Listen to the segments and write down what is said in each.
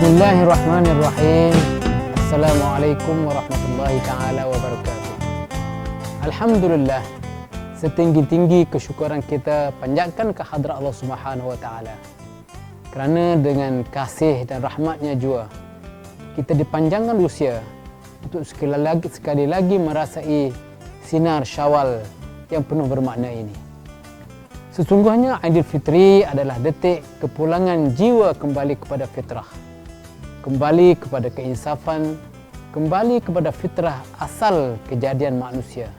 Bismillahirrahmanirrahim. Assalamualaikum warahmatullahi ta'ala wabarakatuh. Alhamdulillah, setinggi-tinggi kesyukuran kita panjatkan ke hadrat Allah Subhanahu wa ta'ala. Kerana dengan kasih dan rahmatnya jua, kita dipanjangkan usia untuk sekali lagi merasai sinar Syawal yang penuh bermakna ini. Sesungguhnya Aidilfitri adalah detik kepulangan jiwa kembali kepada fitrah, kembali kepada keinsafan, kembali kepada fitrah asal kejadian manusia.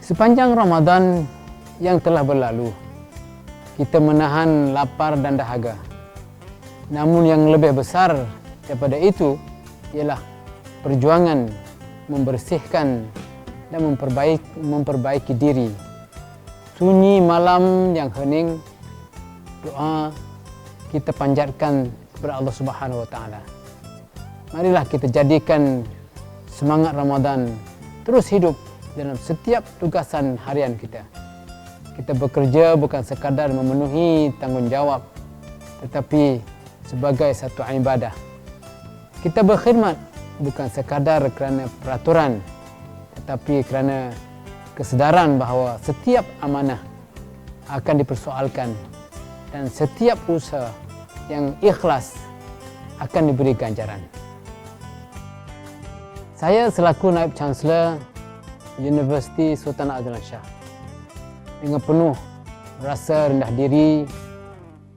Sepanjang Ramadan yang telah berlalu, kita menahan lapar dan dahaga. Namun yang lebih besar daripada itu ialah perjuangan membersihkan dan memperbaiki diri. Sunyi malam yang hening, doa kita panjatkan kepada Allah Subhanahu wa taala. Marilah kita jadikan semangat Ramadan terus hidup dalam setiap tugasan harian kita. Kita bekerja bukan sekadar memenuhi tanggungjawab, tetapi sebagai satu ibadah. Kita berkhidmat bukan sekadar kerana peraturan, tetapi kerana kesedaran bahawa setiap amanah akan dipersoalkan dan setiap usaha yang ikhlas akan diberi ganjaran. Saya selaku Naib Chancellor Universiti Sultan Azlan Shah dengan penuh rasa rendah diri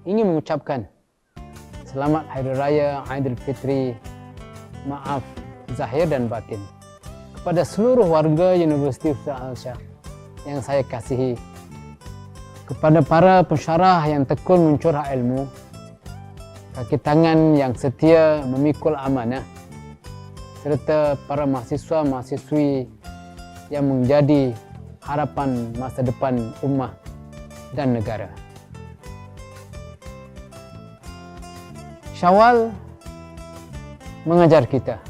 ingin mengucapkan selamat Hari Raya Aidilfitri, maaf zahir dan batin kepada seluruh warga Universiti Sultan Azlan Shah yang saya kasihi, kepada para pensyarah yang tekun mencurah ilmu, kaki tangan yang setia memikul amanah, serta para mahasiswa-mahasiswi yang menjadi harapan masa depan ummah dan negara. Syawal mengajar kita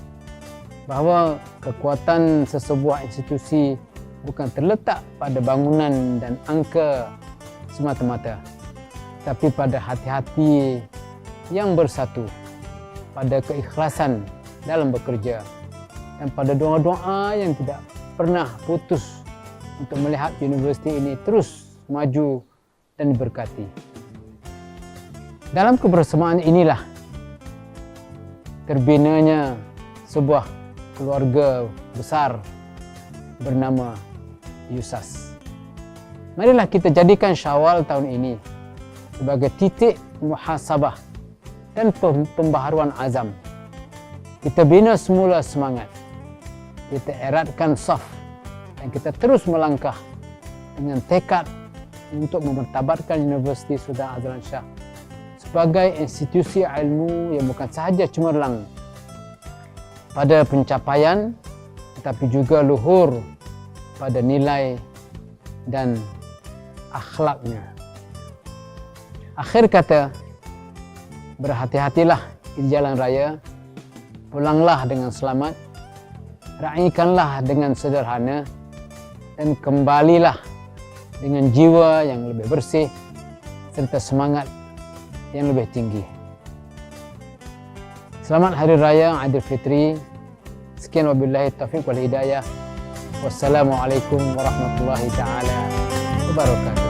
bahawa kekuatan sesebuah institusi bukan terletak pada bangunan dan angka semata-mata, tapi pada hati-hati yang bersatu, pada keikhlasan dalam bekerja, dan pada doa-doa yang tidak pernah putus untuk melihat universiti ini terus maju dan diberkati. Dalam kebersamaan inilah terbinanya sebuah keluarga besar bernama USAS. Marilah kita jadikan Syawal tahun ini sebagai titik muhasabah dan pembaharuan azam. Kita bina semula semangat, kita eratkan saf, dan kita terus melangkah dengan tekad untuk memartabatkan Universiti Sultan Azlan Shah sebagai institusi ilmu yang bukan sahaja cemerlang pada pencapaian, tetapi juga luhur pada nilai dan akhlaknya. Akhir kata, berhati-hatilah di jalan raya, pulanglah dengan selamat, raikanlah dengan sederhana, dan kembalilah dengan jiwa yang lebih bersih serta semangat yang lebih tinggi. Selamat Hari Raya Aidilfitri. Sekian wabillahi taufiq wal hidayah. Wassalamualaikum warahmatullahi taala wabarakatuh.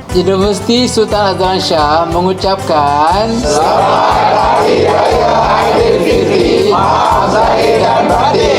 Universiti Sultan Azlan Shah mengucapkan Selamat Hari Raya Aidilfitri, maaf zahir dan batin.